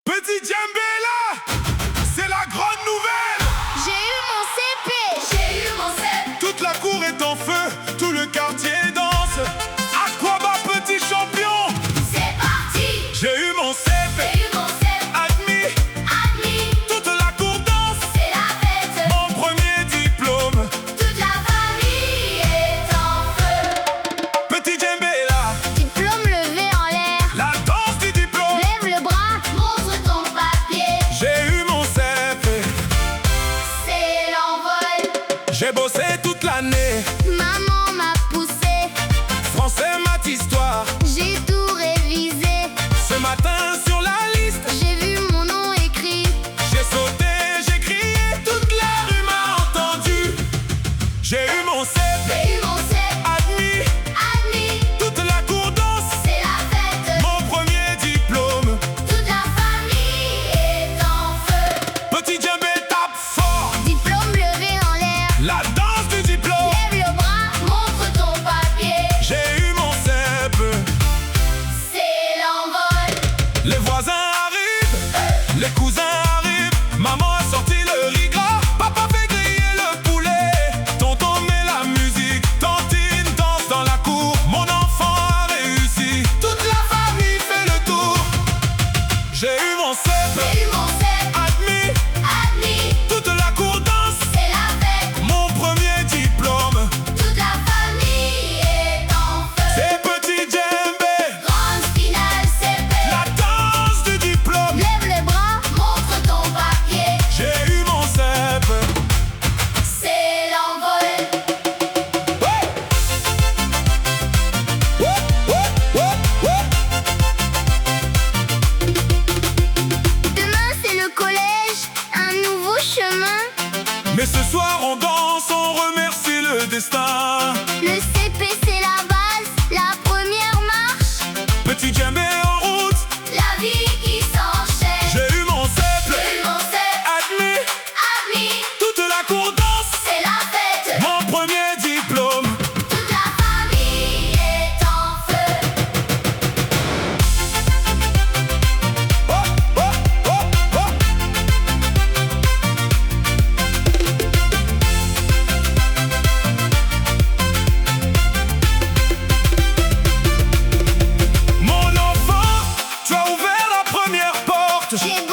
Petit Djembé là, c'est la grande nouvelle. J'ai eu mon CP. J'ai eu mon CP. Toute la cour est en feu, tout le quartier danse. À quoi bas petit champion? C'est parti. J'ai eu mon CP. J'ai eu mon CP. Admis, Admis. toute la cour danse. C'est la fête. Mon premier diplôme. Toute la famille est en feu. Petit Djembé là, Diplôme levé en l'air. la danse du diplôme. Lève le bras. Montre ton papier. J'ai eu mon CP. C'est l'envol. J'ai bossé toute l'année. Maman m'a poussé. Français, maths, histoire. J'ai tout révisé. Ce matin sur la liste, J'ai vu mon nom écrit. j'ai sauté, j'ai crié, toute la rue m'a entendu. J'ai eu mon CP. J'ai eu mon CP. Admis, Admis. toute la cour danse. C'est la fête. Mon premier diplôme. Toute la famille est en feu. Petit Djembé tape fort. Diplôme levé en l'air. La danse du diplôme. Lève le bras, montre ton papier. J'ai eu mon CP. C'est l'envol. Les voisins arrivent, les cousins arrivent. Maman a sorti le riz gras. Papa fait griller le poulet. Tonton met la musique. Tantine danse dans la cour. Mon enfant a réussi. Toute la famille fait le tour. J'ai eu mon CP. J'ai eu mon CP. Admis, Admis. toute la cour danse. C'est la fête. Mon premier diplôme. Toute la famille est en feu. C'est petit Djembé. Grande finale CP. La danse du diplôme. Lève les bras, montre ton papier. J'ai eu mon CP. C'est l'envol. Ouais. Demain c'est le collège, un nouveau chemin. Mais ce soir on danse, on remercie le destin. Le CP c'est la base, la première marche. Petit Djembé en route, La vie qui s'enchaîne. j'ai eu mon CP. J'ai eu mon CP. Admis, Admis. toute la cour danse. C'est la fête. Mon premier diplôme. Toute la famille est en feu. Oh, oh, oh, oh. Mon enfant, tu as ouvert la première porte. J'ai